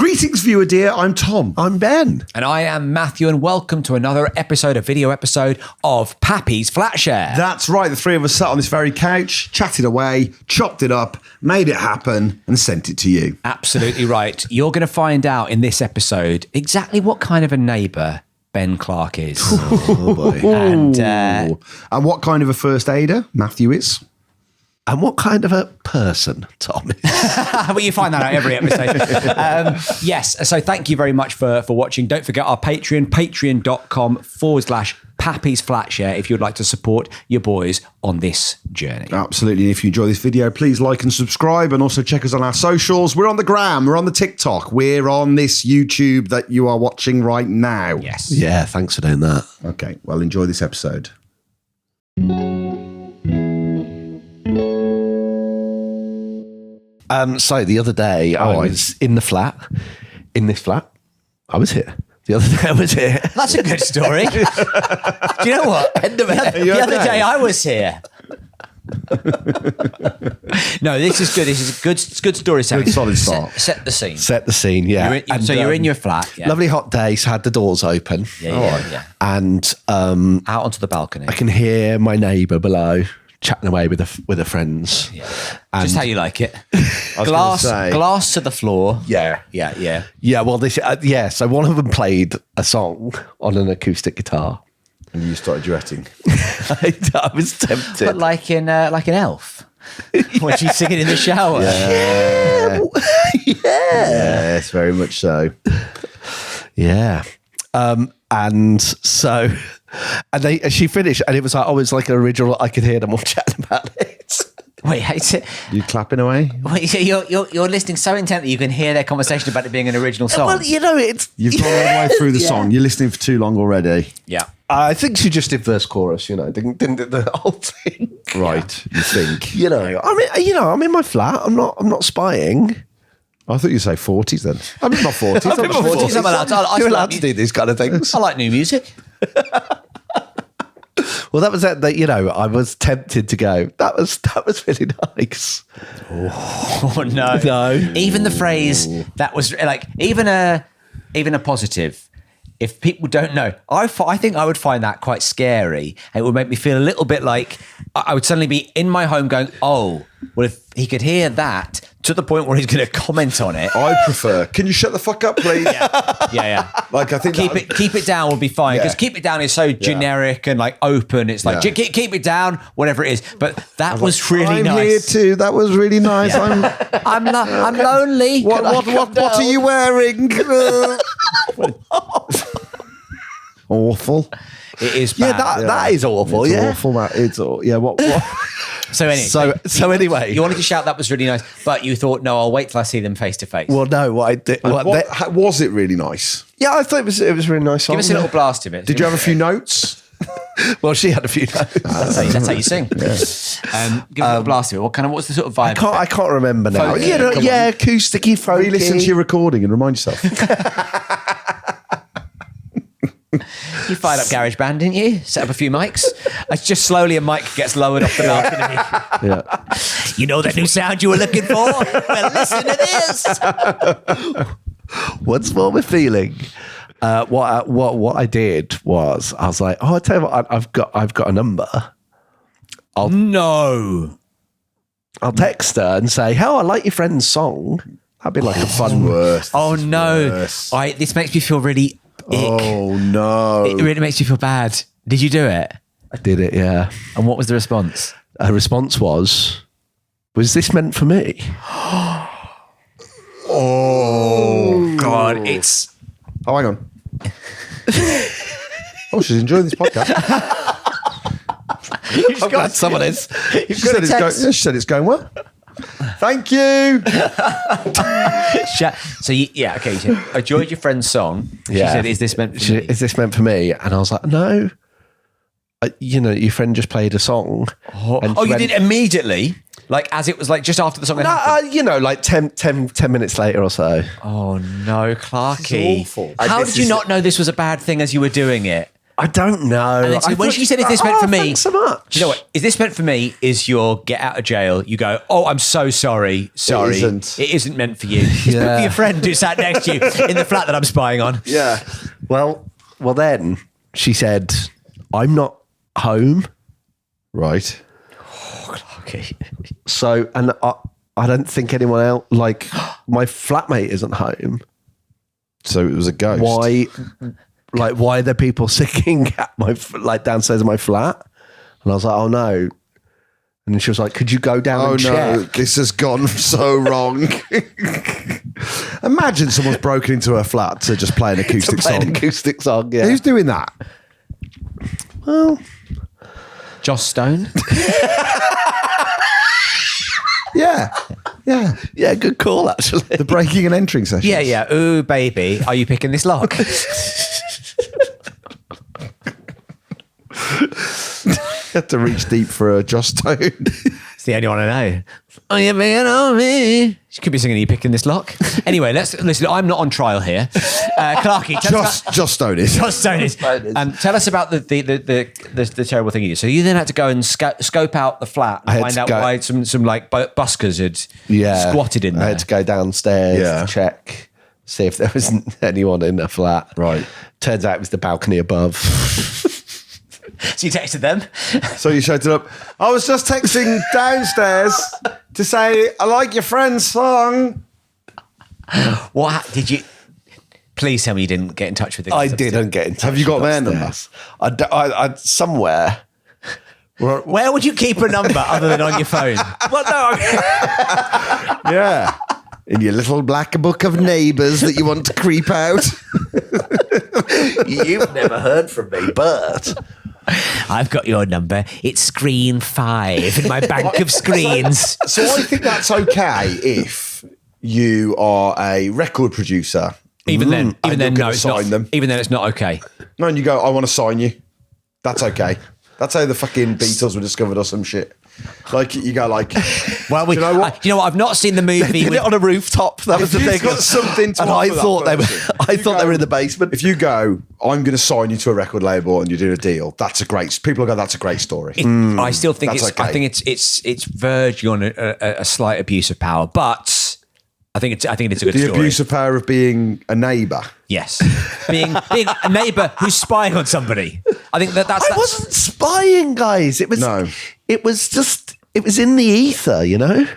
Greetings, viewer dear. I'm Tom. I'm Ben. And I am Matthew, and welcome to another episode, a video episode of Pappy's Flatshare. That's right. The three of us sat on this very couch, chatted away, chopped it up, made it happen, and sent it to you. Absolutely right. You're going to find out in this episode exactly what kind of a neighbour Ben Clark is. Oh boy. And what kind of a first aider Matthew is. And what kind of a person Tom is. Well, you find that out every episode. Yes, so thank you very much for watching. Don't forget our Patreon, patreon.com/Pappy's Flatshare if you'd like to support your boys on this journey. Absolutely. And if you enjoy this video, please like and subscribe, and also check us on our socials. We're on the gram, we're on the TikTok, we're on this YouTube that you are watching right now. Yes. Yeah, thanks for doing that. Okay, well, enjoy this episode. So the other day I was in this flat. I was here. The other day I was here. That's a good story. Do you know what? End of it. The other day I was here. No, this is good. This is good storytelling. Good solid start. Set the scene. Set the scene, yeah. You're in your flat. Yeah. Lovely hot day, so I had the doors open. Yeah. And Out onto the balcony. I can hear my neighbour below chatting away with her friends. Yeah. Just how you like it. Glass to the floor. Yeah. Yeah. Yeah, well, so one of them played a song on an acoustic guitar. And you started duetting. I was tempted. But like an elf. When she's singing in the shower. Yeah. Yes, very much so. Yeah. And she finished, and it was like an original. I could hear them all chatting about it. Wait, You clapping away? wait, so you're listening so intently you can hear their conversation about it being an original song. Well, you know, You've gone all the way through the song. You're listening for too long already. Yeah. I think she just did verse chorus. You know, didn't do the whole thing. Right, you think. You know, I'm in my flat. I'm not spying. I thought you'd say 40s then. I'm in my 40s. I'm in my 40s. I'm allowed You're allowed to do these kind of things. I like new music. Well, that was it. That, you know, I was tempted to go. That was really nice. Oh no. No. Even the phrase that was like even a positive. If people don't know, I think I would find that quite scary. It would make me feel a little bit like I would suddenly be in my home going, oh, well, if he could hear that to the point where he's going to comment on it. I prefer, can you shut the fuck up, please? Yeah. Like, I think keep it down will be fine, because keep it down is so generic and like open. It's like keep it down, whatever it is. But that was really I'm nice. here too. That was really nice. I'm lonely. What are you wearing? Awful. It is bad. That is awful. It's yeah. awful. What? So anyway, Anyway, you wanted to shout that was really nice, but you thought, no, I'll wait till I see them face to face. well, no, what I did. Was it really nice? Yeah, I thought it was a really nice song. Give us a little blast of it. Did you have a few notes? Well, she had a few notes. That's how you sing. Give us a little blast of it. What's the sort of vibe? I can't remember now. Folky. You know, acousticy, folky. Re-listen to your recording and remind yourself. You fired up GarageBand, didn't you? Set up a few mics. It's just slowly a mic gets lowered off the balcony. Yeah. You know that new sound you were looking for? Well, listen to this. Once more with feeling. What I did was I was like, I tell you what, I've got a number. I'll text her and say, "Oh, I like your friend's song." That'd be like a fun word. Oh no! This makes me feel really ick. Oh no! It really makes you feel bad. Did you do it? I did it, yeah. And what was the response? Her response was this meant for me? Oh God! It's. Oh, hang on. Oh, she's enjoying this podcast. I'm glad someone is. She said it's going well. Thank you. So you said, I enjoyed your friend's song. She said, "Is this meant for me?" Is this meant for me? And I was like, no. Your friend just played a song. You did immediately? Like as it was like just after the song had happened? Like 10 minutes later or so. Oh no, Clarky. This is awful. How did you not know this was a bad thing as you were doing it? I don't know. And then, so I when thought- she said, "Is this meant for me?" Thanks so much. You know what? Is this meant for me? Is your get out of jail? You go, "Oh, I'm so sorry. Sorry, isn't. It isn't meant for you. It's meant for your friend who sat next to you in the flat that I'm spying on." Yeah. Well, then she said, "I'm not home." Right. Okay. So, and I don't think anyone else, like my flatmate isn't home. So it was a ghost. Why are there people singing at like downstairs in my flat? And I was like, oh no. And then she was like, could you go down Oh and no, check? this has gone so wrong. Imagine someone's broken into her flat to just play an acoustic Play song. an acoustic song, yeah. Who's doing that? Well, Joss Stone. Yeah. Yeah. yeah, good call, actually. The breaking and entering session. Yeah. Ooh, baby, are you picking this lock? Had to reach deep for a Joss Stone. It's the only one I know. Oh, you're picking on me. She could be singing, "Are you picking this lock?" Anyway, let's listen. I'm not on trial here. Clarky, tell us about Joss Stone is. Joss Stone is. Tell us about the terrible thing you did. So you then had to go and scope out the flat I and had find to out go- why some like buskers had Yeah. squatted in I there. had to go downstairs Yeah. to check, see if there was anyone in the flat. Right. Turns out it was the balcony above. So you texted them. So you shouted up, I was just texting downstairs to say, I like your friend's song. What did you? Please tell me you didn't get in touch with them. I didn't get in touch. Have you got with their upstairs. I somewhere. Where would you keep a number other than on your phone? Well, no. Yeah. In your little black book of neighbours that you want to creep out. You've never heard from me, but I've got your number. It's screen 5 in my bank of screens. So I think that's okay if you are a record producer. Even then, And no, you're gonna it's not. sign them. Even then, it's not okay. No, and you go, I want to sign you. That's okay. That's how the fucking Beatles were discovered or some shit. Like, you go like, Well, you know what? you know what? I've not seen the movie. did with- it on a rooftop. That was the You've thing. got something to and offer I that thought they were. person. I You thought they go- were in the basement. If you go, I'm going to sign you to a record label and you're doing a deal, that's a great, people go, that's a great story. I still think That's it's. I okay. think it's verging on a slight abuse of power, but I think it's a good The story. abuse of power of being a neighbour. Yes, being a neighbour who's spying on somebody. I think that's. I wasn't spying, guys. It was. No. It was just. It was in the ether, you know.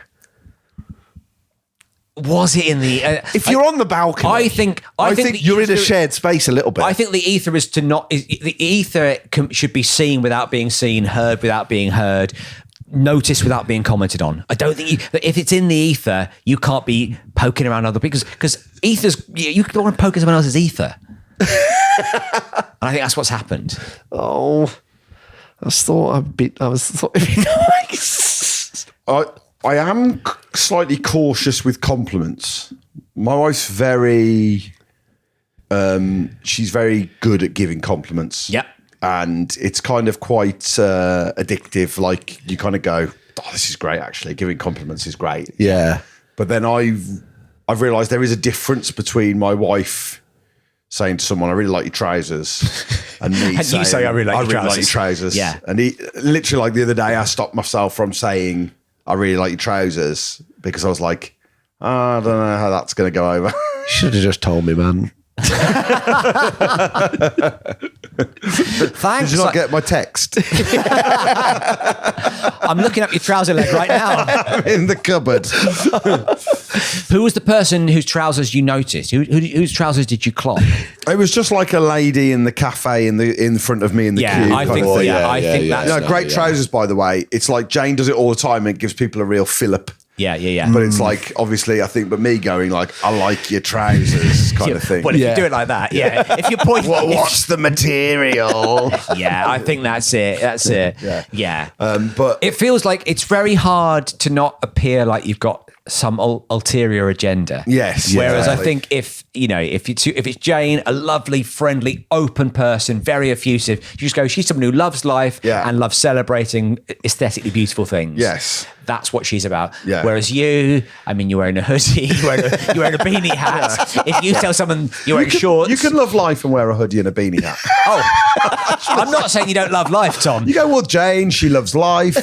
Was it in the? If you're on the balcony, I think the you're in a ether- shared space a little bit. I think the ether is to not. The ether should be seen without being seen, heard without being heard, noticed without being commented on. I don't think if it's in the ether, you can't be poking around other people because ether's you don't want to poke in someone else's ether. And I think that's what's happened. Oh, I thought it'd be nice. I am slightly cautious with compliments. My wife's very, she's very good at giving compliments. Yep. And it's kind of quite addictive. Like you kind of go, oh, this is great, actually. Giving compliments is great. Yeah. But then I've realised there is a difference between my wife saying to someone, I really like your trousers, and me And you say, I really like your trousers. trousers. Yeah. And he literally, like the other day, I stopped myself from saying, I really like your trousers, because I was like, oh, I don't know how that's going to go over. Should have just told me, man. Thanks. Did you not get my text? I'm looking up your trouser leg right now. I'm in the cupboard. Who was the person whose trousers you noticed? Whose trousers did you clock? It was just like a lady in the cafe in front of me in the queue. Yeah, I kind think. of thing. I think that's. No, great trousers, by the way. It's like Jane does it all the time and it gives people a real fillip. Yeah. But it's like, obviously, I think, but me going like, I like your trousers kind of thing. Well, if Yeah. you do it like that, yeah. If you point, What's the material? yeah, I think that's it. That's it. Yeah. But It feels like it's very hard to not appear like you've got some ulterior agenda. Yes, Whereas I exactly. think if it's Jane, a lovely, friendly, open person, very effusive, you just go, she's someone who loves life Yeah. and loves celebrating aesthetically beautiful things. Yes. That's what she's about. Yeah. Whereas you, I mean, you're wearing a hoodie, you're wearing a beanie hat. If you tell someone you're wearing shorts. You can love life and wear a hoodie and a beanie hat. Oh, I'm not saying you don't love life, Tom. You go, well, Jane, she loves life.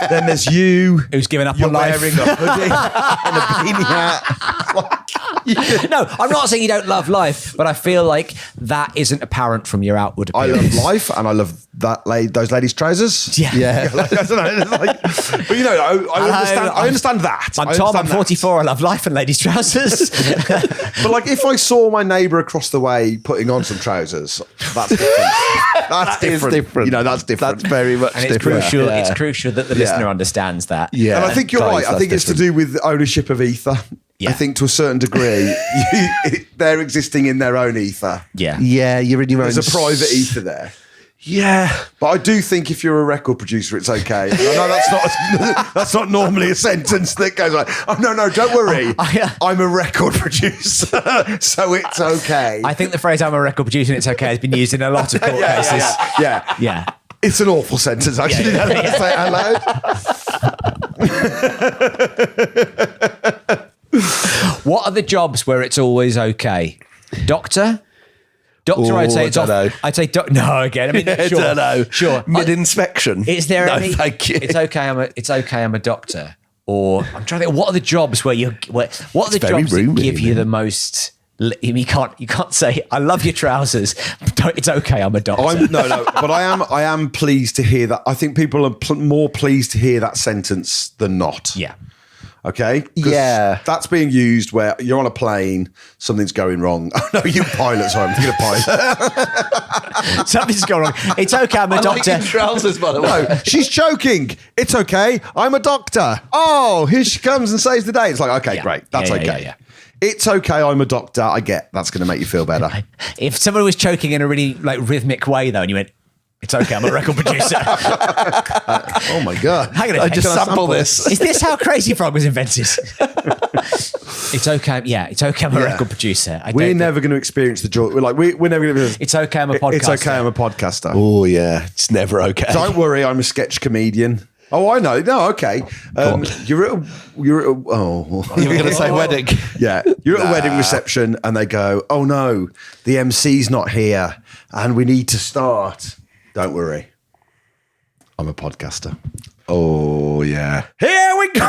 Then there's you. Who's given up You're on life. wearing a hoodie and a beanie hat. No, I'm not saying you don't love life, but I feel like that isn't apparent from your outward I appearance. love life and I love those ladies' trousers. Yeah. Like, I don't know. It's like, but you know, I understand that. I'm I Tom, I'm understand that. 44, I love life and ladies' trousers. But like, if I saw my neighbour across the way putting on some trousers, that's different. That's different. You know, that's different. That's very much And it's different. crucial. Yeah. It's crucial that the listener understands that. Yeah. And I think you're Guys, right. I that's think it's to do with ownership of ether. Yeah. I think to a certain degree, they're existing in their own ether. Yeah. Yeah, you're in your own. There's a private ether there. Yeah. But I do think if you're a record producer, it's okay. I know that's not normally a sentence that goes like, oh, no, don't worry. I'm a record producer, so it's okay. I think the phrase "I'm a record producer and it's okay" has been used in a lot of court cases. Yeah. It's an awful sentence, actually. Yeah. Now that I say it out loud. What are the jobs where it's always okay? Doctor? Doctor, I'd say I it's don't off. know. I'd say no again. I mean, I sure, don't know. Sure. Mid-inspection. Is there no, any? thank you. It's okay. I'm a doctor. Or I'm trying to think. What are the jobs what are the very jobs that roomy, give you the most? You can't say I love your trousers. It's okay. I'm a doctor. But I am pleased to hear that. I think people are more pleased to hear that sentence than not. Yeah. Okay? 'Cause Yeah. that's being used where you're on a plane, something's going wrong. Oh, no, you pilot. Sorry, I'm thinking of pilot. Something's gone wrong. It's okay. I'm a doctor. trousers, by the way. No, she's choking. It's okay. I'm a doctor. Oh, here she comes and saves the day. It's like, okay, Yeah. great. That's Yeah, okay. yeah. It's okay. I'm a doctor. I get that's going to make you feel better. If someone was choking in a really rhythmic way though, and you went, "It's okay. I'm a record producer." Oh, my God. Hang on a I second. just Can I sample this. Is this how Crazy Frog was invented? It's okay. Yeah, it's okay. I'm a record producer. We're never going to experience the joy. We're never going to. It's okay. I'm a podcaster. It's okay. I'm a podcaster. Oh, yeah. It's never okay. Don't worry. I'm a sketch comedian. Oh, I know. No, okay. You're at a. You were going to say wedding. Yeah, you're at a wedding reception, and they go, "Oh no, the MC's not here, and we need to start." Don't worry. I'm a podcaster. Oh, yeah. Here we go.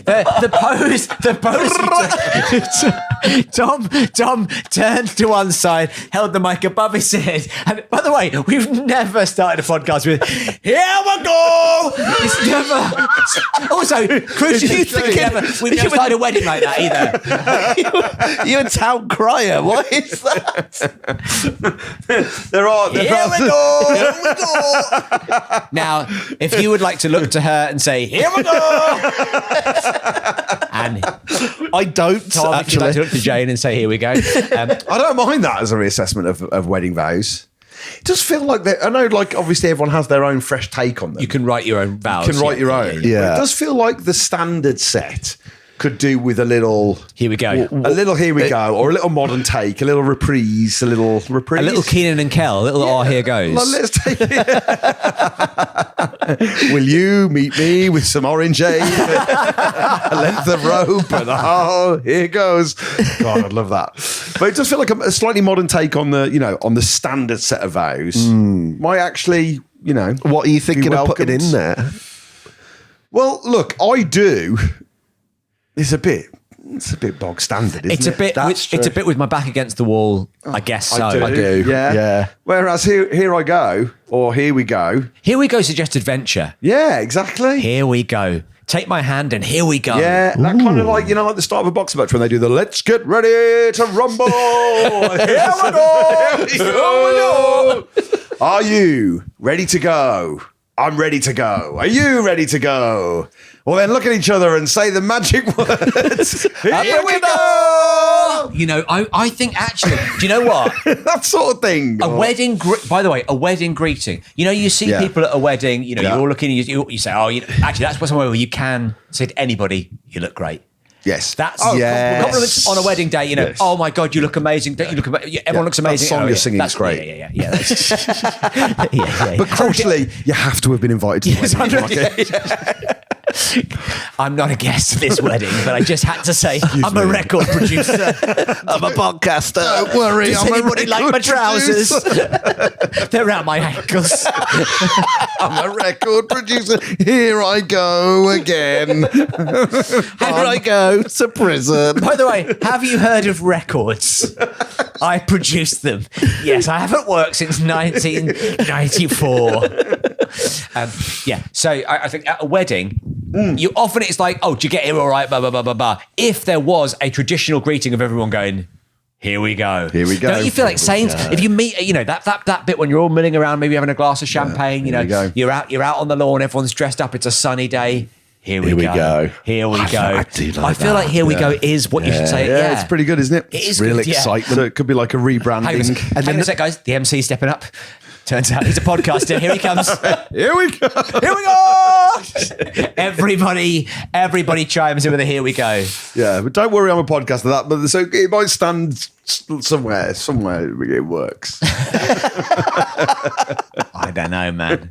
The pose. Tom turned to one side, held the mic above his head, and by the way, we've never started a podcast with "Here we go." It's never. Also, crucially, we've never started a wedding like that either. You're a town crier. What is that? There are. Here we go. Here we go. Now, if you would like to look to her and say, "Here we go," and I don't, Tom, if you'd like to look to Jane and say, "Here we go," I don't mind that as a reassessment of wedding vows. It does feel like that. I know, like obviously everyone has their own fresh take on them. you can write your own vows. You can write your own. Yeah. But it does feel like the standard set could do with a little. Here we go. A little here we go, or a little modern take, a little reprise, a little reprise. A little Keenan and Kel, a little "Oh, here goes." Well, let's take it. Will you meet me with some orangeade, a length of rope, and oh, here goes. God, I'd love that. But it does feel like a slightly modern take on the standard set of vows. Might actually, What are you thinking of putting in welcomed. there? Well, look, I do. It's a bit bog standard, isn't It's it? a bit with my back against the wall. I guess so. I do. Yeah. Yeah. Whereas here I go, or here we go. Here we go. Suggest adventure. Yeah, exactly. Here we go. Take my hand and here we go. Yeah, that kind of like the start of a boxing match when they do the "Let's get ready to rumble." Here we go. Here we go. Are you ready to go? I'm ready to go. Are you ready to go? Well, then look at each other and say the magic words. Here we go. I think actually, do you know what? That sort of thing. By the way, a wedding greeting. You see Yeah. people at a wedding, you're Yeah. all looking, you say, actually, that's somewhere where you can say to anybody, "You look great." Yes. That's yes. compliments on a wedding day. You know, Yes. oh my God, you look amazing. Don't you look amazing? Everyone looks amazing. That song Oh, you're yeah. singing is great. Yeah. Yeah. But crucially, you have to have been invited to the wedding. I'm not a guest at this wedding, but I just had to say I'm a record producer. I'm a podcaster. Don't worry, Does I'm a anybody record like my trousers? producer. They're around my ankles. I'm a record producer. Here I go again. Here I go to prison. By the way, have you heard of records? I produced them. Yes, I haven't worked since 1994. So I think at a wedding, you often it's like, oh, do you get here all right? Blah, blah, blah, blah, blah. If there was a traditional greeting of everyone going, here we go. Here we go. Don't you feel like saying, if you meet, you know, that bit when you're all milling around, maybe having a glass of champagne, you know, you're out on the lawn, everyone's dressed up, it's a sunny day. Here we go. Here we go. I do like I feel like here we go is what you should say. Yeah, it's pretty good, isn't it? It is Real good, yeah. excitement. So it could be like a rebranding. Hang on a sec, guys. The MC's stepping up. Turns out he's a podcaster. Here he comes. Here we go. Here we go. Everybody chimes in with a here we go. Yeah, but don't worry, I'm a podcaster. That, but so it might stand somewhere it works. I don't know, man.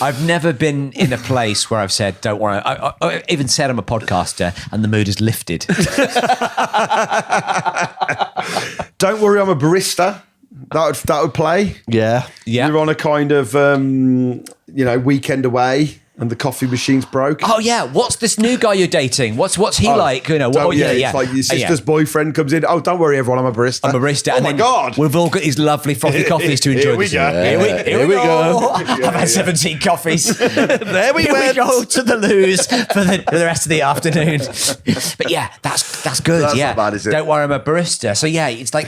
I've never been in a place where I've said, don't worry. I even said I'm a podcaster and the mood is lifted. Don't worry, I'm a barista. That would play. Yeah. Yeah. You're on a kind of weekend away and the coffee machine's broke. Oh yeah, what's this new guy you're dating? What's he like? You know, It's like your sister's boyfriend comes in. Oh, don't worry, everyone, I'm a barista. I'm a barista. Oh and my then God. We've all got these lovely frothy coffees to enjoy. Here we this go. year. Here we go. I've had 17 coffees. There we Here we went. go to the loos for the rest of the afternoon. But yeah, that's good. That's yeah, not bad, is it? Don't worry, I'm a barista. So yeah, it's like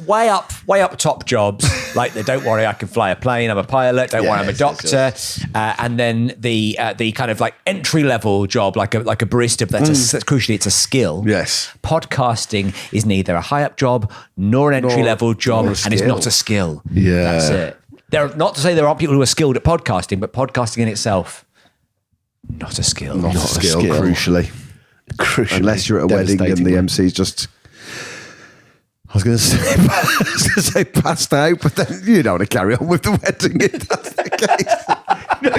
way up top jobs. Like the don't worry, I can fly a plane. I'm a pilot. Don't worry, I'm a doctor. And then the kind of like entry level job, like a barista. But that's crucially, it's a skill. Yes. Podcasting is neither a high up job nor an entry level job, nor a and it's skill. not a skill. Yeah. That's it. Not to say there aren't people who are skilled at podcasting, but podcasting in itself, not a skill. Not a skill, skill. crucially. Unless you're at a wedding and the Devastatingly. MC's just... I was going to say passed out, but then you don't want to carry on with the wedding if that's the case.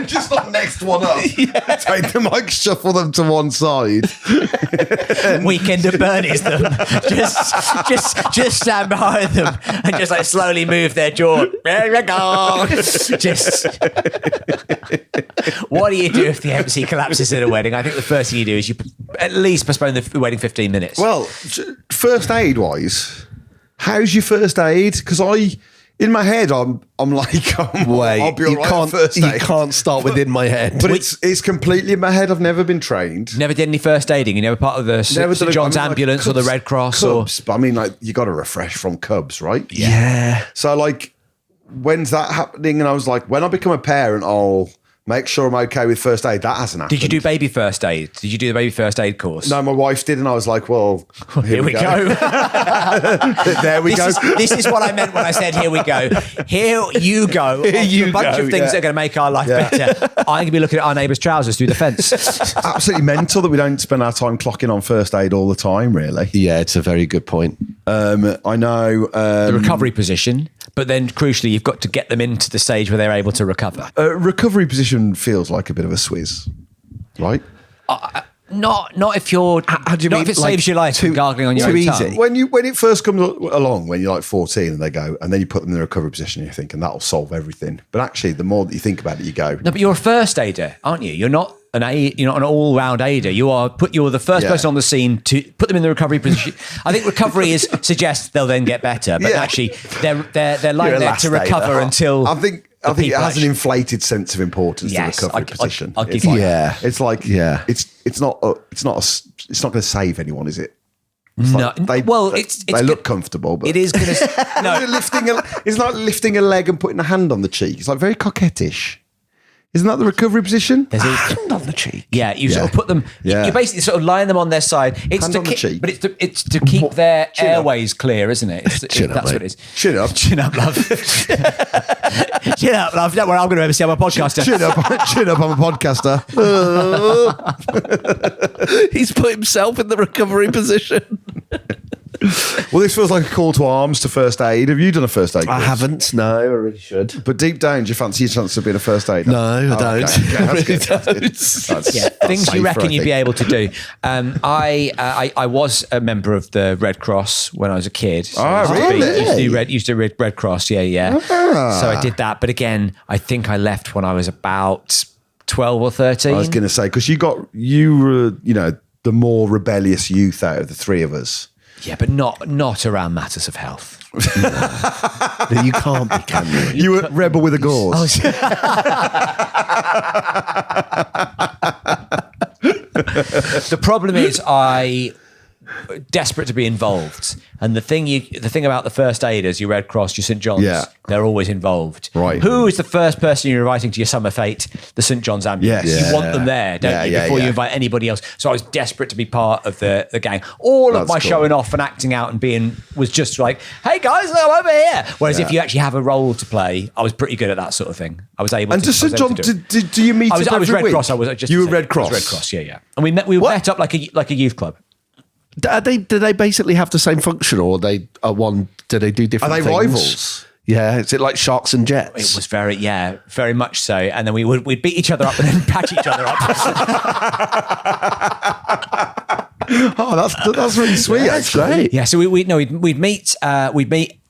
Just not next one up. Take the mic, shuffle them to one side. Weekend at Bernie's them. just stand behind them and just like slowly move their jaw. There you go. Just what do you do if the MC collapses at a wedding? I think the first thing you do is you at least postpone the wedding 15 minutes. Well, first aid wise, how's your first aid? Because in my head, I'm like, I'll be all right at first aid. You can't start within my head. But it's completely in my head. I've never been trained. Never did any first aiding. You never part of the St. John's ambulance or the Red Cross Cubs, but I mean, like, you got to refresh from Cubs, right? Yeah. So, like, when's that happening? And I was like, when I become a parent, I'll make sure I'm okay with first aid. That hasn't happened. Did you do baby first aid? Did you do the baby first aid course? No, my wife did, and I was like, well, Here we go. There we go. This is what I meant when I said, here we go. Here you go. Here you a bunch go, of things yeah. that are going to make our life better. I'm going to be looking at our neighbour's trousers through the fence. Absolutely mental that we don't spend our time clocking on first aid all the time, really. Yeah, it's a very good point. I know. The recovery position, but then crucially, you've got to get them into the stage where they're able to recover. Recovery position feels like a bit of a swizz, right? Not if you're. How do you not mean, if it like, saves your life from gargling on your too own easy? tongue. When it first comes along, when you're like 14 and they go, and then you put them in the recovery position, you're thinking that'll solve everything. But actually, the more that you think about it, you go, No, but you're a first aider, aren't you? You're not you're not an all-round aider. You're the first person on the scene to put them in the recovery position. I think recovery suggests they'll then get better, but actually they're lying there to recover until. I think it people has an inflated sense of importance Yes, to recovery position. I'll give It's you like- that. It's like it's not going to save anyone, is it? It's No, like they look comfortable, but It is going to no. it's like lifting a leg and putting a hand on the cheek. It's like very coquettish. Isn't that the recovery position? There's Hand on the cheek. Yeah, you sort of put them. Yeah. You basically sort of line them on their side. It's Hand to on the keep, cheek. but it's to keep their Chin up. airways clear, isn't it? Chin up, that's mate. what it is. Chin up. Chin up, love. Chin up, love. Don't worry, I'm going to oversee. I'm a podcaster. Chin up, I'm a podcaster. He's put himself in the recovery position. Well, this feels like a call to arms to first aid. Have you done a first aid I course? haven't. No, I really should. But deep down, do you fancy your chance of being a first aider? No, I don't. Okay, I that's really good. That's good. don't. That's- Yeah, that's things you safer, reckon I you'd be think. able to do. I was a member of the Red Cross when I was a kid. So I used to really? used to do Red Cross, yeah. So I did that. But again, I think I left when I was about 12 or 13. I was going to say, because you were, the more rebellious youth out of the three of us. Yeah, but not around matters of health. No, you can't be, can you? You were rebel with a cause. The problem is I desperate to be involved. And the thing about the first aiders, your Red Cross, your St. John's, Yeah. they're always involved. Right. Who is the first person you're inviting to your summer fete? The St. John's ambulance. Yes. You want them there, don't you, Yeah, before yeah. you invite anybody else. So I was desperate to be part of the gang. All of That's my cool. showing off and acting out and being was just like, hey guys, I'm over here. Whereas if you actually have a role to play, I was pretty good at that sort of thing. I was able And to. to St. I was able John, to do it. do you meet I was up every Red week? Cross. I was just You were to say, Red I Cross? was Red Cross, yeah. And we met up like a youth club. Do they basically have the same function, or do they do different Are they things? rivals? Yeah, is it like Sharks and Jets? It was very much so. And then we'd beat each other up and then patch each other up. Oh, that's really sweet. That's actually. great. Yeah, so we'd meet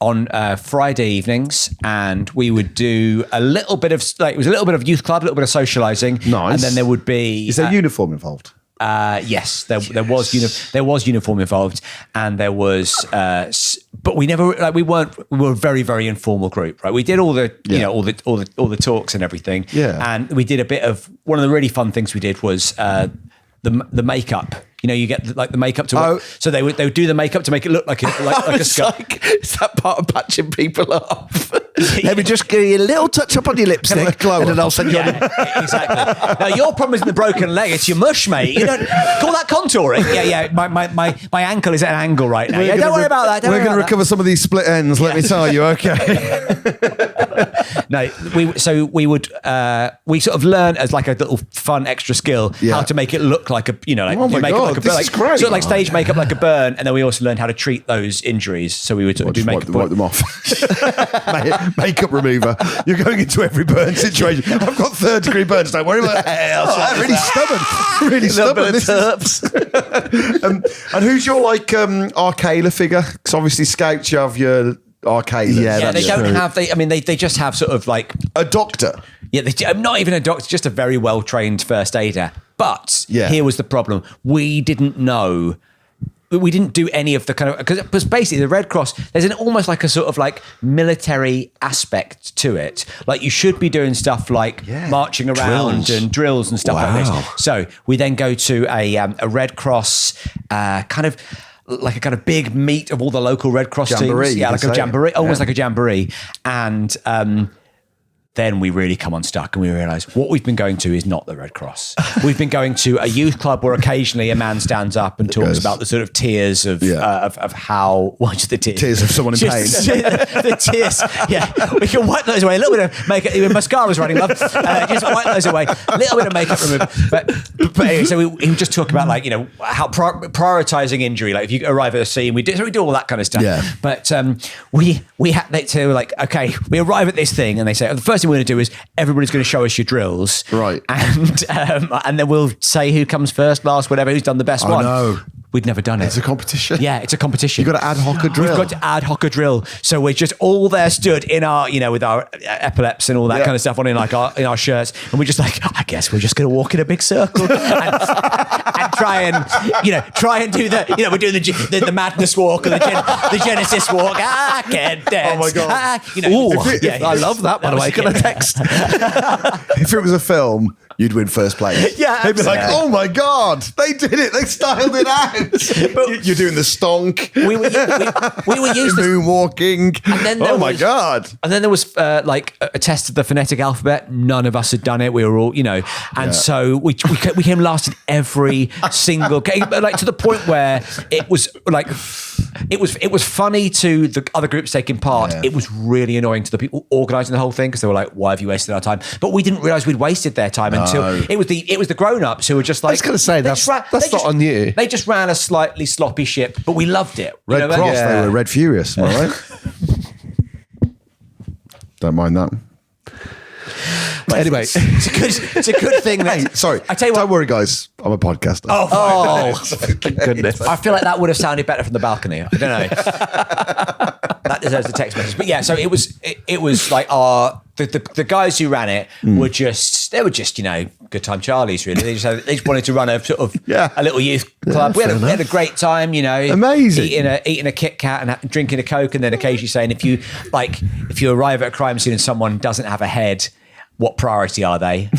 on Friday evenings, and we would do a little bit of it was a little bit of youth club, a little bit of socialising. Nice. And then there would be Is there uniform involved? yes, there was uniform involved, and there was, but we never we were a very, very informal group, right? We did all the all the talks and everything, and we did a bit of one of the really fun things we did was the makeup. You get the makeup to work. So they would do the makeup to make it look like a skull. Is that part of patching people up? Let me just give you a little touch up on your lipstick, glow and then up. I'll send you on. Exactly. Now your problem isn't the broken leg; it's your mush, mate. You don't call that contouring. Yeah. My ankle is at an angle right now. Yeah, don't worry about that. We're going to recover some of these split ends. Let me tell you. Okay. No, we sort of learned as like a little fun extra skill how to make it look like a Oh my makeup God, like a this is great. sort of like stage makeup like a burn, and then we also learned how to treat those injuries. So we would sort of do Just makeup. wipe them off. Makeup remover. You're going into every burn situation. I've got 3rd-degree burns. Don't worry about it. Really stubborn. Really stubborn. This is- and who's your Arcala figure? Because obviously scouts, you have your Arcala. Yeah, they don't have. They just have sort of like a doctor. Yeah, I'm not even a doctor, just a very well-trained first aider. But here was the problem. We didn't know. We didn't do any of the kind of... Because basically the Red Cross, there's almost like a sort of like military aspect to it. Like you should be doing stuff like marching around and drills and stuff like this. So we then go to a Red Cross kind of... like a kind of big meet of all the local Red Cross Jamboree, teams. Yeah, like a jamboree, almost like a jamboree. And then we really come unstuck and we realise what we've been going to is not the Red Cross. We've been going to a youth club where occasionally a man stands up and talks about the sort of tears of how... What's the tears? Tears of someone in pain. The tears, yeah. We can wipe those away. A little bit of makeup. Mascara's running, love. Just wipe those away. A little bit of makeup removed. But anyway, so we just talk about how prioritising injury. Like if you arrive at a scene, we do all that kind of stuff. Yeah. But we had to okay, we arrive at this thing and they say, the first thing we're going to do is everybody's going to show us your drills. Right. And then we'll say who comes first, last, whatever, who's done the best one. No. We'd never done it. It's a competition. Yeah, it's a competition. You've got to ad hoc a drill. We've got to ad hoc a drill. So we're just all there stood in our, with our epaulets and all that kind of stuff on in our shirts. And we're just like, I guess we're just going to walk in a big circle and try and do the, we're doing the madness walk or the Genesis walk. I can dance. Oh my God. I love that, by the way. Can I text? If it was a film, you'd win first place. Yeah, They'd be like, absolutely. oh my God, they did it. They styled it out. You're doing the stonk. we were used to moonwalking. And then there oh my was- God. And then there was like a test of the phonetic alphabet. None of us had done it. We were all, and so we came last in every single game, like to the point where it was like, it was funny to the other groups taking part. Yeah. It was really annoying to the people organising the whole thing because they were like, "Why have you wasted our time?" But we didn't realise we'd wasted their time until it was the grown-ups who were just like, I was going to say, that's not on you. They just ran a slightly sloppy ship, but we loved it. Red Cross, Yeah. they were Red Furious, am I right? Don't mind that. But anyway, It's a good thing that. Hey, sorry. I tell you what. Don't worry, guys. I'm a podcaster. Oh, goodness. I feel like that would have sounded better from the balcony. I don't know. That deserves a text message. But yeah, so it was like the guys who ran it were just good time Charlies really. They just wanted to run a sort of a little youth club. We had a great time, Amazing. eating a Kit Kat and drinking a Coke, and then occasionally saying if you arrive at a crime scene and someone doesn't have a head, what priority are they?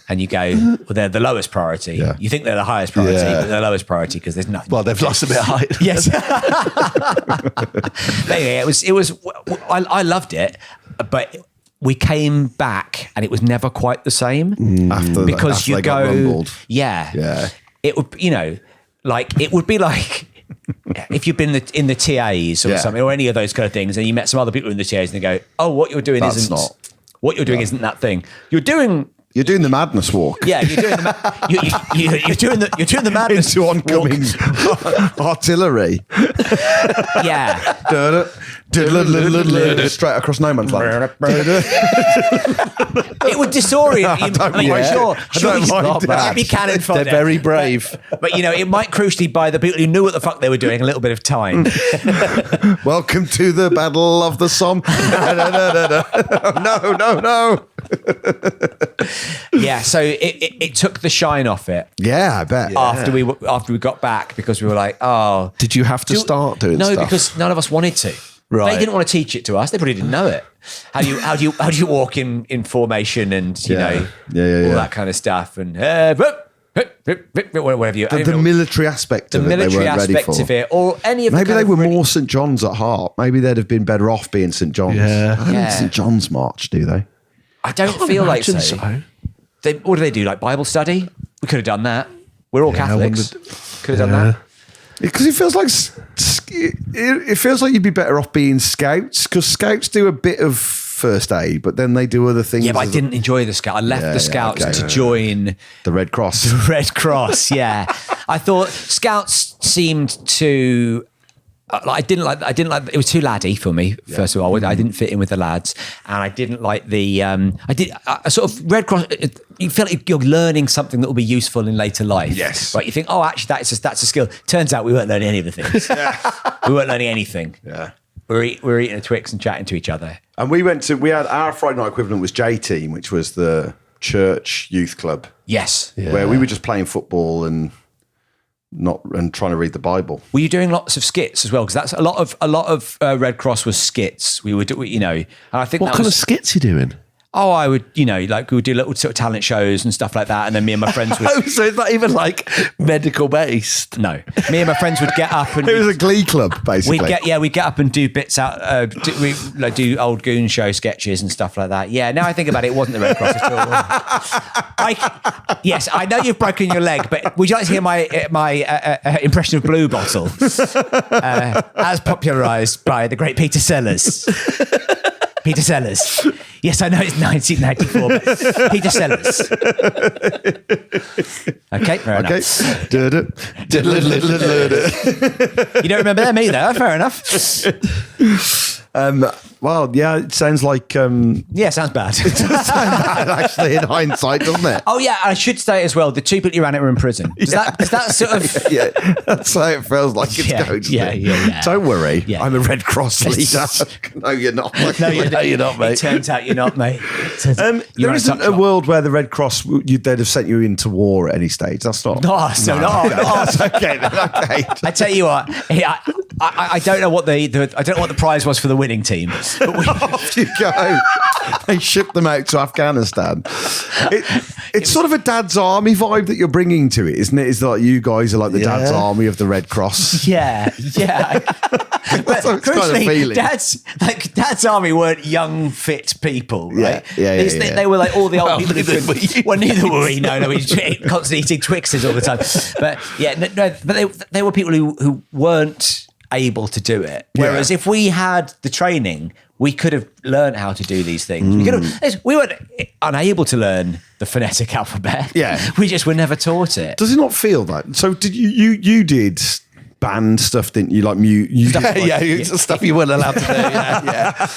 And you go, well, they're the lowest priority. Yeah. You think they're the highest priority, Yeah. but they're the lowest priority because there's nothing. well, they've lost a bit of height. Yes. But anyway, it was. I loved it, but we came back and it was never quite the same After because after you they got go, rumbled. yeah. It would, it would be like if you've been in the TAs or Yeah. something or any of those kind of things, and you met some other people in the TAs and they go, "Oh, what you're doing That's isn't not- what you're doing isn't that thing. You're doing." You're doing the madness walk. Yeah, you're doing you're doing the madness Into oncoming artillery. walk. Yeah. Straight across no man's land. It would disorient you. I mean, yeah. sure, I don't it's mind not that. bad. You'd be cannon fodder. They're very brave. But it might crucially buy the people who knew what the fuck they were doing a little bit of time. Welcome to the Battle of the Somme. No. Yeah, so it took the shine off it Yeah, I bet. after we got back because we were like, oh, Did you have to start doing no, stuff? because none of us wanted to. Right. They didn't want to teach it to us. They probably didn't know it. How do you walk in formation and Yeah, all that kind of stuff and whatever you. The military aspect of it, they military weren't ready aspect for. of it, or any of Maybe the they kind were of really- more St. John's at heart. Maybe they'd have been better off being St. John's. Yeah. I don't Yeah. think St. John's march, do they? I don't Can't feel like imagine so. What do they do? Like Bible study? We could have done that. We're all Catholics. Could have done that. Because it feels like it feels like you'd be better off being scouts, because scouts do a bit of first aid, but then they do other things. Yeah, but I didn't enjoy the scout. I left Yeah, the scouts okay. to join the Red Cross. Red Cross. Yeah, I thought scouts seemed to. I didn't like. It was too laddie for me. First of all, I didn't fit in with the lads, and I didn't like the. I sort of Red Cross. You feel like you're learning something that will be useful in later life. Yes. Right. You think, oh, actually, that's a skill. Turns out we weren't learning any of the things. We weren't learning anything. Yeah. We were eating a Twix and chatting to each other. And we had our Friday night equivalent was J Team, which was the church youth club, Yes. where we were just playing football and trying to read the Bible. Were you doing lots of skits as well? Because that's a lot of Red Cross was skits. We would do, and I think What that kind was, of skits are you doing? Oh, I would, like we would do little sort of talent shows and stuff like that. And then me and my friends would, Oh, so it's not even like medical based. no, me and my friends would get up and It was a glee club, basically. we'd get up and do bits out, do old goon show sketches and stuff like that. Yeah, now I think about it, it wasn't the Red Cross at all. Yes, I know you've broken your leg, but would you like to hear my impression of Blue Bottle, as popularised by the great Peter Sellers? Peter Sellers. Yes, I know it's 1994, but Peter Sellers. Okay, fair enough. You don't remember them either, fair enough. Well, yeah, it sounds like Yeah, sounds bad. actually in hindsight, doesn't it? Oh yeah, I should say as well, the two people who ran it were in prison. Is that sort of... Yeah, that's how it feels like it's Yeah, going to yeah, be. yeah. Don't worry, Yeah. I'm a Red Cross leader. No, you're not. No, you're not, mate. It turns out you're not, mate. There isn't a world where the Red Cross they'd have sent you into war at any stage. That's not. That's Okay, then, okay. I tell you what, I don't know what the I don't know what the prize was for the winning team. But Off you go. they shipped them out to Afghanistan. It's sort of a Dad's Army vibe that you're bringing to it, isn't it? It's like you guys are like the Dad's Army of the Red Cross. Yeah. But what it's kind of feeling. Dad's Army weren't young, fit people, right? Yeah. They were like all the old people. neither were you. Well, neither were we. No, we constantly eating Twixes all the time. But but they were people who weren't able to do it. Whereas if we had the training, we could have learned how to do these things. We weren't unable to learn the phonetic alphabet. Yeah. We just were never taught it. Does it not feel that? So did you did band stuff, didn't you? Like mute. You did, like, Stuff you weren't allowed to do. Yeah.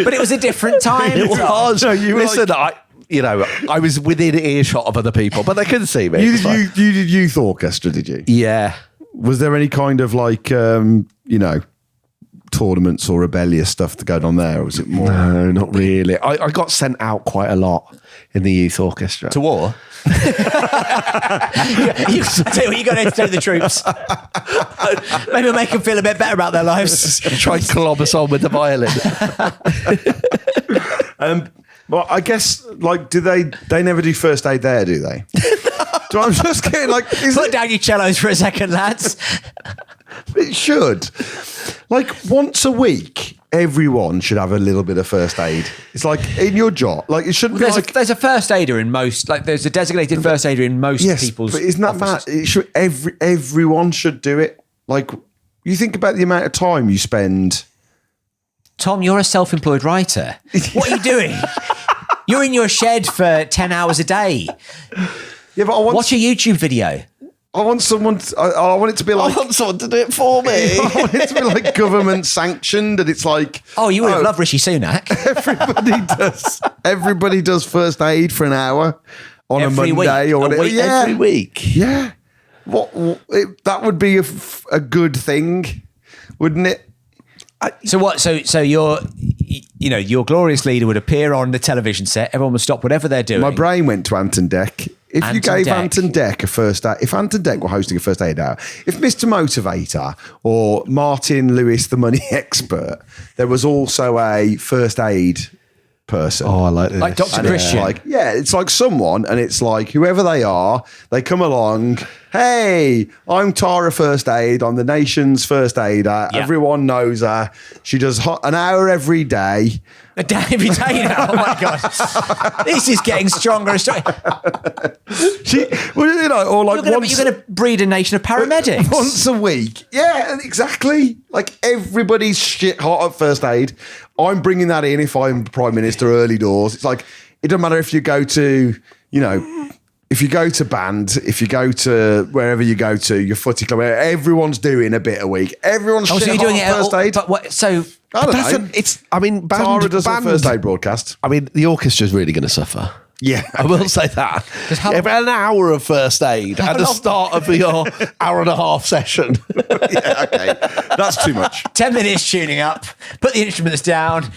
But it was a different time. It was. No, you were Listen, I was within earshot of other people, but they couldn't see me. You did youth orchestra, did you? Yeah. Was there any kind of like tournaments or rebellious stuff going on there, or was it more? No, not really. I got sent out quite a lot in the youth orchestra. To war? I tell you what, you got to entertain the troops. Maybe make them feel a bit better about their lives. Try and clobber us on with the violin. Well, I guess like do they never do first aid there, do they? So I'm just getting like Put down your cellos for a second, lads. it should. Like once a week, everyone should have a little bit of first aid. It's like in your job. Like it shouldn't be like There's a first aider in most, like there's a designated first aider in most people's but isn't that offices. bad? It should everyone should do it. Like you think about the amount of time you spend. Tom, you're a self-employed writer. What are you doing? You're in your shed for 10 hours a day. Yeah, but Watch a YouTube video. I want someone. I want it to be like. I want someone to do it for me. I want it to be like government sanctioned, and it's like. Oh, you would have loved Rishi Sunak. Everybody does. Everybody does first aid for an hour on Every a Monday week. or whatever. Every week. Yeah. That would be a good thing, wouldn't it? So what? So your glorious leader would appear on the television set. Everyone would stop whatever they're doing. My brain went to Anton Deck. If you Anton gave Deck. Anton Deck a first aid, if Anton Deck were hosting a first aid hour, if Mr. Motivator or Martin Lewis, the money expert, there was also a first aid person. Oh, I like this. Like Dr. And Christian. it's like someone, and it's like whoever they are, they come along. Hey, I'm Tara First Aid. I'm the nation's first aider. Yeah. Everyone knows her. She does an hour every day. A day every day now. Oh my god, this is getting stronger and stronger. Or like You're going to breed a nation of paramedics. once a week. Yeah, exactly. Like everybody's shit hot at first aid. I'm bringing that in if I'm Prime Minister early doors. It's like, it doesn't matter if you go to, if you go to band, if you go to wherever you go to, your footy club, everyone's doing a bit a week. Everyone's shit so you're hot doing at it first aid. But what? So I don't know. Band, Tara does a first aid broadcast. I mean, the orchestra's really going to suffer. Yeah. I will say that. About an hour of first aid at the start of your hour and a half session. Yeah, okay. That's too much. 10 minutes tuning up, put the instruments down,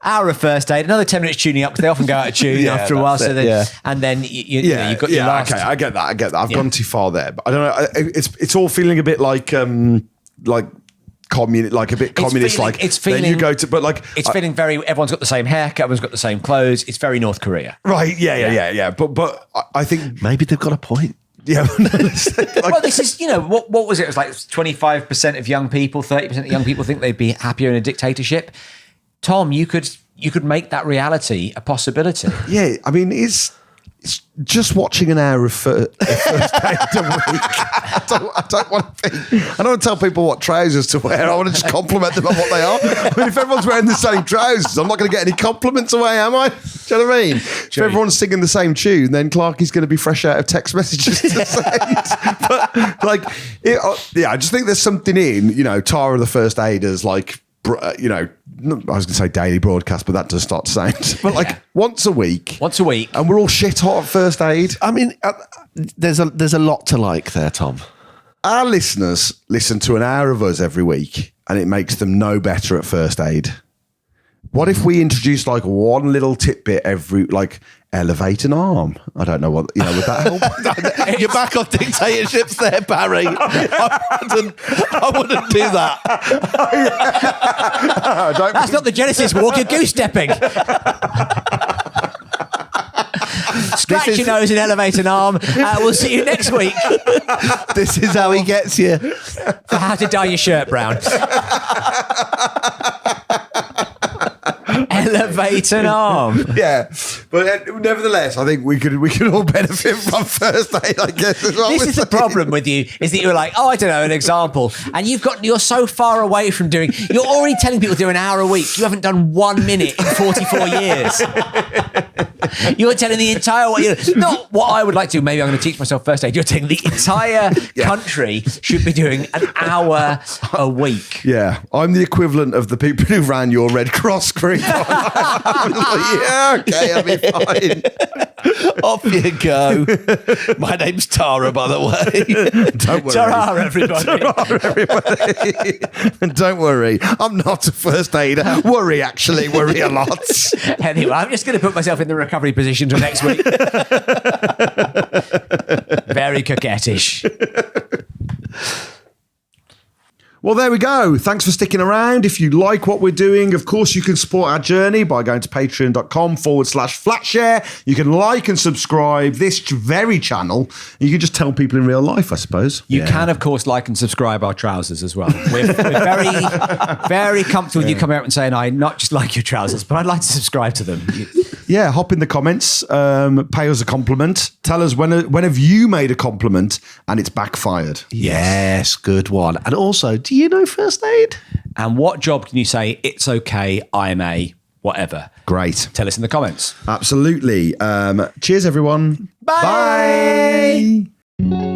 hour of first aid, another 10 minutes tuning up because they often go out of tune Yeah, after a while. that's So it, then, yeah. and then you've got your last. Okay, I get that. I've gone too far there, but I don't know. It's all feeling a bit like communist, like a bit communist. feeling- Like it's then feeling- you go to, but like It's feeling very. Everyone's got the same haircut. Everyone's got the same clothes. It's very North Korea. right. Yeah. But I think Maybe they've got a point. yeah. Well, this is what was it? It was like 25% of young people, 30% of young people think they'd be happier in a dictatorship. Tom, you could make that reality a possibility. Yeah, I mean, it's just watching an hour of first aid a week. I don't want to tell people what trousers to wear. I want to just compliment them on what they are. I mean, if everyone's wearing the same trousers, I'm not going to get any compliments away, am I? Do you know what I mean? If everyone's singing the same tune, then Clarky's going to be fresh out of text messages to send. But I just think there's something in, Tara the First Aiders, like, I was going to say daily broadcast, but that does start to sound. But once a week. And we're all shit hot at first aid. I mean, there's a lot to like there, Tom. Our listeners listen to an hour of us every week and it makes them no better at first aid. What if we introduced like one little tidbit every, like elevate an arm? I don't know what, would that help? You're back on dictatorships there, Barry. I wouldn't do that. That's not the Genesis walk, you're goose stepping. Scratch your nose and elevate an arm. We'll see you next week This is how he gets you. for how to dye your shirt brown. Elevate an arm. Yeah, but nevertheless, I think we could all benefit from first aid, I guess. This is the problem with you, is that you're like, oh, I don't know, an example. And you're so far away from doing, you're already telling people to do an hour a week. You haven't done 1 minute in 44 years. You're telling the entire, not what I would like to, maybe I'm going to teach myself first aid. You're telling the entire country should be doing an hour a week. Yeah, I'm the equivalent of the people who ran your Red Cross group. I'm like, yeah, okay, I'll be fine. Off you go. My name's Tara, by the way. Don't worry. Ta-ra, everybody. Don't worry. I'm not a first aider. Worry a lot. Anyway, I'm just going to put myself in the recovery position till next week. Very coquettish. Well, there we go. Thanks for sticking around. If you like what we're doing, of course, you can support our journey by going to patreon.com/Flatshare. You can like and subscribe this very channel. You can just tell people in real life, I suppose. You can, of course, like and subscribe our trousers as well. We're very, very comfortable with you coming out and saying, I not just like your trousers, but I'd like to subscribe to them. Yeah, hop in the comments, pay us a compliment. Tell us when have you made a compliment and it's backfired. Yes, good one. And also, do you know first aid? And what job can you say, it's okay, I'm a whatever? Great. Tell us in the comments. Absolutely. Cheers, everyone. Bye. Bye.